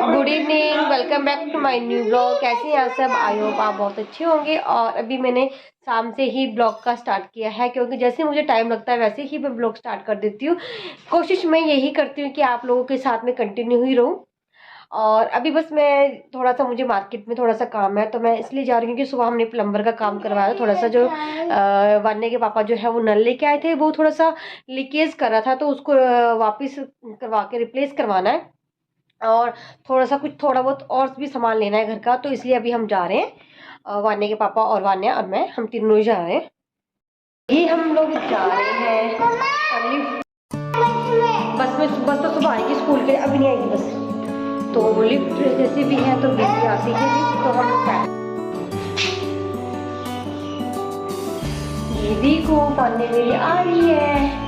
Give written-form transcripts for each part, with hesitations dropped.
Good evening, welcome back to my new blog. कैसे हैं आप सब? आई होप आप बहुत अच्छे होंगे। और अभी मैंने शाम से ही ब्लॉग का स्टार्ट किया है, क्योंकि जैसे मुझे टाइम लगता है वैसे ही मैं ब्लॉग स्टार्ट कर देती हूँ। कोशिश मैं यही करती हूँ कि आप लोगों के साथ में कंटिन्यू ही रहूँ। और अभी बस मैं थोड़ा सा, मुझे मार्केट में थोड़ा सा काम है, तो मैं इसलिए जा रही हूँ कि सुबह हमने प्लम्बर का काम करवाया। थोड़ा सा जो वान्य के पापा जो है वो नल लेके आए थे, वो थोड़ा सा लीकेज कर रहा था, तो उसको वापस करवा के रिप्लेस करवाना है। और थोड़ा बहुत और भी सामान लेना है घर का, तो इसलिए अभी हम जा रहे हैं। वान्य के पापा और वान्या और मैं, हम तीनों ही जा रहे हैं। ये हम लोग जा रहे हैं बस तो सुबह आएगी स्कूल के, अभी नहीं आएगी बस। तो लिफ्ट जैसे भी है तो बिजली आती है लिफ्ट, तो हम दीदी को पाने मेरी आ रही है।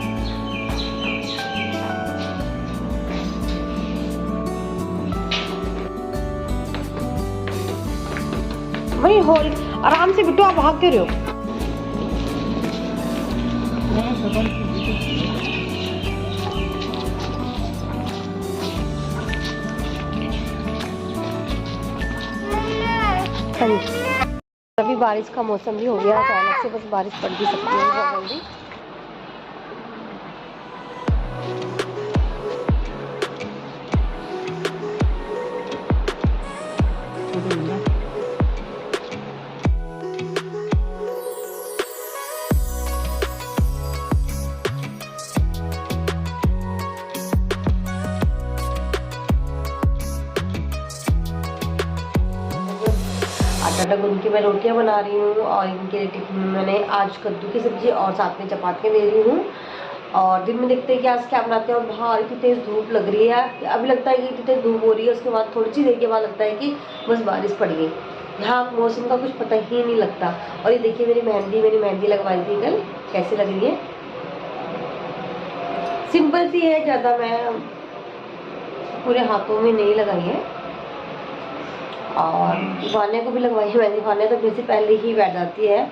वही हॉल, आराम से बिट्टू, आप भाग क्यों रहे हो? हाँ जी, अभी बारिश का मौसम भी हो गया अचानक से, बस बारिश पड़ भी सकती है बहुत जल्दी। आटा गूंद के मैं रोटियां बना रही हूँ, और इनके टिफिन में मैंने आज कद्दू की सब्जी और साथ में चपातियाँ दे रही हूँ। और दिन में देखते हैं कि आज क्या बनाते हैं। और बाहर इतनी तेज़ धूप लग रही है, अभी लगता है कि इतनी तेज़ धूप हो रही है, उसके बाद थोड़ी सी देर के बाद लगता है कि बस बारिश पड़ गई। यहाँ मौसम का कुछ पता ही नहीं लगता। और ये देखिए मैंने मेहंदी लगवाई थी कल, कैसी लग रही है। सिंपल सी है, ज़्यादा मैं पूरे हाथों में नहीं लगाई है। और वान्या को भी लगवाई है मेहंदी। वान्या तो वैसे पहले ही बैठ जाती है,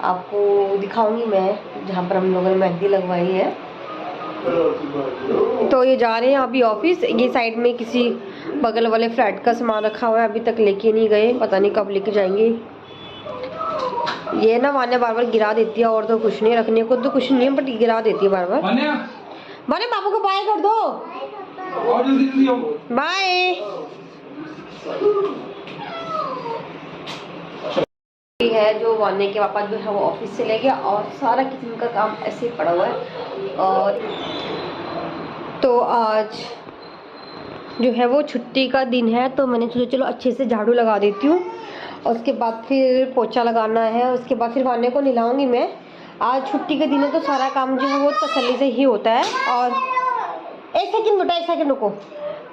आपको दिखाऊंगी मैं जहाँ पर हम लोगों ने मेहंदी लगवाई है। तो ये जा रहे हैं अभी ऑफिस। ये साइड में किसी बगल वाले फ्लैट का सामान रखा हुआ है, अभी तक लेके नहीं गए, पता नहीं कब लेके जाएंगे। ये ना वान्या बार बार गिरा देती है, और तो कुछ नहीं, रखने को तो कुछ नहीं है, बट गिरा देती है बार बार। वान्या पापा को बाय कर दो, बाय। है जो वान्य के पापा जो है वो ऑफिस से ले गया, और सारा किचन का काम ऐसे ही पड़ा हुआ है। और तो आज जो है वो छुट्टी का दिन है, तो मैंने सोचा चलो अच्छे से झाड़ू लगा देती हूँ, और उसके बाद फिर पोछा लगाना है, उसके बाद फिर वान्य को नहलाऊंगी मैं। आज छुट्टी का दिन है, तो सारा काम जो है वो तसल्ली से ही होता है। और एक सेकंड रुको।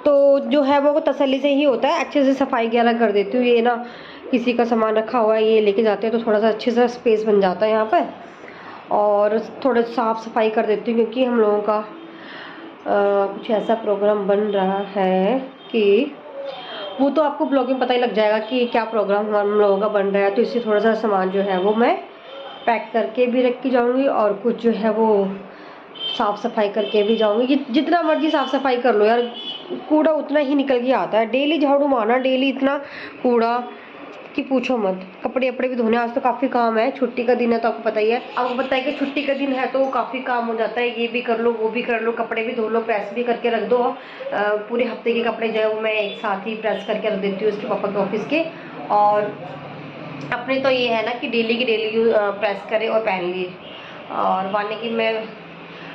तो जो है वो तसल्ली से ही होता है, अच्छे से सफाई वगैरह कर देती हूँ। ये ना किसी का सामान रखा हुआ है, ये लेके जाते हैं, तो थोड़ा सा अच्छे से स्पेस बन जाता है यहाँ पर। और थोड़ा साफ़ सफाई कर देती हूँ, क्योंकि हम लोगों का कुछ ऐसा प्रोग्राम बन रहा है कि वो तो आपको ब्लॉग में पता ही लग जाएगा कि क्या प्रोग्राम हम लोगों का बन रहा है। तो इससे थोड़ा सा सामान जो है वो मैं पैक करके भी रख के जाऊँगी, और कुछ जो है वो साफ़ सफाई करके भी जाऊँगी। जितना मर्जी साफ़ सफाई कर लो यार, कूड़ा उतना ही निकल के आता है। डेली झाड़ू मारना, डेली इतना कूड़ा कि पूछो मत। कपड़े भी धोने, आज तो काफ़ी काम है, छुट्टी का दिन है तो आपको पता ही है। आपको पता है कि छुट्टी का दिन है तो काफ़ी काम हो जाता है, ये भी कर लो वो भी कर लो, कपड़े भी धो लो, प्रेस भी करके रख दो। पूरे हफ्ते के कपड़े जो है वो मैं एक साथ ही प्रेस करके रख देती हूँ उसके पापा के ऑफिस के। और अपने तो ये है ना कि डेली की डेली प्रेस करे और पहन लिए। और वान्य की मैं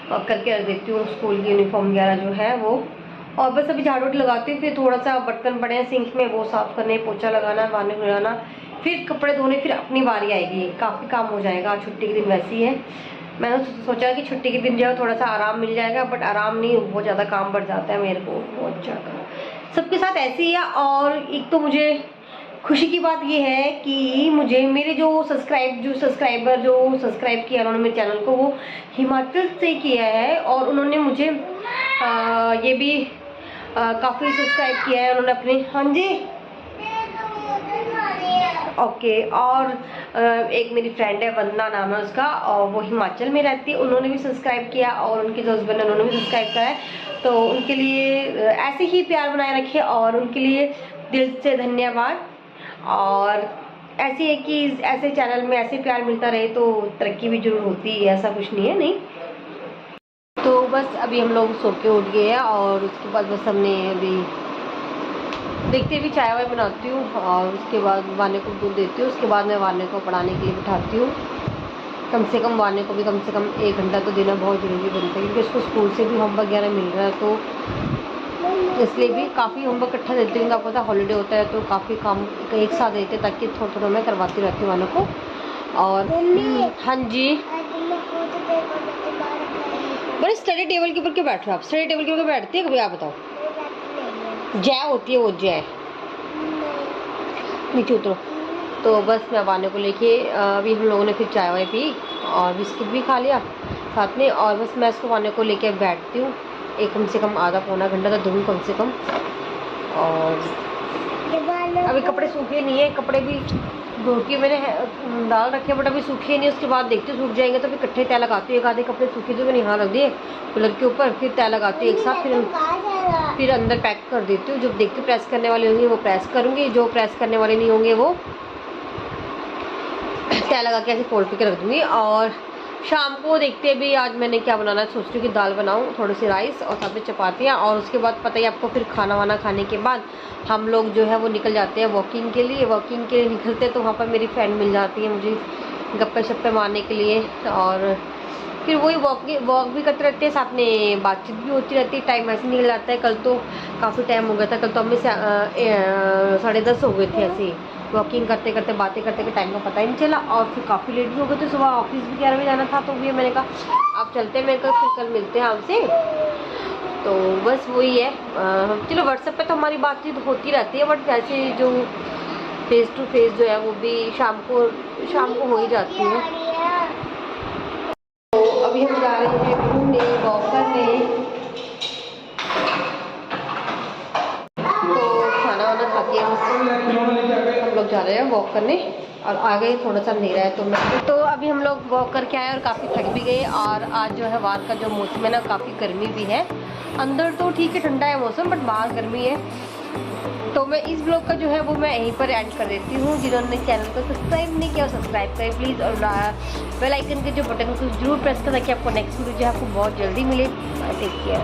करके रख देती हूँ स्कूल की यूनिफॉर्म वगैरह जो है वो। और बस अभी झाड़ू लगाती हूँ, फिर थोड़ा सा बर्तन पड़े हैं सिंक में, वो साफ़ करने, पोछा लगाना, वान्य को लगाना, फिर कपड़े धोने, फिर अपनी बारी आएगी। काफ़ी काम हो जाएगा। छुट्टी के दिन वैसे ही है। मैंने सोचा कि छुट्टी के दिन जो है थोड़ा सा आराम मिल जाएगा, बट आराम नहीं, बहुत ज़्यादा काम बढ़ जाता है मेरे को, बहुत ज़्यादा। सबके साथ ऐसे ही है। और एक तो मुझे खुशी की बात ये है कि मुझे मेरे जो सब्सक्राइबर जो सब्सक्राइब किया उन्होंने मेरे चैनल को, वो हिमाचल से किया है। और उन्होंने मुझे ये भी काफ़ी सब्सक्राइब किया है उन्होंने अपने। हाँ जी, ओके। और एक मेरी फ्रेंड है, वंदना नाम है उसका, और वो हिमाचल में रहती है, उन्होंने भी सब्सक्राइब किया, और उनके जो हस्बैंड है उन्होंने भी सब्सक्राइब किया है। तो उनके लिए ऐसे ही प्यार बनाए रखे और उनके लिए दिल से धन्यवाद। और ऐसे है कि ऐसे चैनल में ऐसे प्यार मिलता रहे तो तरक्की भी जरूर होती है, ऐसा कुछ नहीं है नहीं। तो बस अभी हम लोग सो के उठ गए हैं और उसके बाद बस हमने अभी देखते भी चाय वाय बनाती हूँ और उसके बाद वाने को दूध देती हूँ। उसके बाद मैं वाने को पढ़ाने के लिए बिठाती हूँ। कम से कम वाने को भी कम से कम 1 घंटा तो देना बहुत ज़रूरी बनता है, क्योंकि उसको स्कूल से भी होमवर्क वगैरह मिल रहा है, तो इसलिए भी काफ़ी होमवर्क इकट्ठा देती हूँ। आपको पता हॉलीडे होता है तो काफ़ी काम एक साथ देते हैं, ताकि थोड़ा थोड़ा मैं करवाती रहती हूँ वानों को। और हाँ जी, बड़े स्टडी टेबल के ऊपर क्यों बैठ रहे हो आप? स्टडी टेबल के ऊपर बैठती है कभी? आप बताओ। जय होती है वो, जय। नीचे उतरो। तो बस मैं वाने को लेके अभी हम लोगों ने फिर चाय वाय पी और बिस्किट भी खा लिया साथ में, और बस मैं इसको वाने को लेके बैठती हूँ। एक कम से कम आधा पौना घंटा तो दूँ कम से कम। और अभी कपड़े सूखे नहीं है, कपड़े भी धो के मैंने डाल रखे, बट अभी सूखे नहीं। उसके बाद देखते सूख जाएंगे तो फिर इकट्ठे तय लगाती हूँ। एक आधे कपड़े सूखे तो मैंने यहाँ रख दिए कूलर के ऊपर, फिर तय लगाती हूँ एक साथ, फिर अंदर पैक कर देती हूँ। जब देखती प्रेस करने वाले होंगे वो प्रेस करूँगी, जो प्रेस करने वाले नहीं होंगे वो तय लगा के ऐसे फोल्ड करके रख दूँगी। और शाम को देखते हैं भी आज मैंने क्या बनाना है। सोच रही हूँ कि दाल बनाऊँ, थोड़ी सी राइस और साथ में चपातियाँ। और उसके बाद पता ही आपको, फिर खाना वाना खाने के बाद हम लोग जो है वो निकल जाते हैं वॉकिंग के लिए। वॉकिंग के लिए निकलते हैं तो वहाँ पर मेरी फ्रेंड मिल जाती है मुझे गप्पे शप्पे मारने के लिए, और फिर वही वॉक भी करते रहते हैं, साथ में बातचीत भी होती रहती है। टाइम ऐसे निकल जाता है। कल तो काफ़ी टाइम हो गया था, कल तो हमें 10:30 हो गए थे ऐसे वॉकिंग करते करते, बातें करते करते, टाइम का पता ही नहीं चला। और फिर काफ़ी लेट भी हो गए थे, सुबह ऑफिस भी 11 बजे जाना था। तो भी मैंने कहा आप चलते हैं, मैं फिर कल मिलते हैं आपसे। तो बस वही है। चलो व्हाट्सएप पे तो हमारी बातचीत होती रहती है, बट वैसे जो फेस टू फेस जो है वो भी शाम को हो ही जाती है। तो अभी हम जा रहे हैं घूमने, वॉक करने। तो खाना वाना खा के हम लोग जा रहे हैं वॉक करने, और आगे थोड़ा सा अंधेरा है तो अभी हम लोग वॉक करके आए और काफ़ी थक भी गए। और आज जो है बाहर का जो मौसम है ना, काफ़ी गर्मी भी है। अंदर तो ठीक है, ठंडा है मौसम, बट बाहर गर्मी है। तो मैं इस ब्लॉग का जो है वो मैं यहीं पर एंड कर देती हूँ। जिन्होंने चैनल को सब्सक्राइब नहीं किया सब्सक्राइब करें प्लीज़, और बेल आइकन के जो बटन को जरूर प्रेस करें, ताकि आपको नेक्स्ट वीडियो जो है आपको बहुत जल्दी मिले। Take care.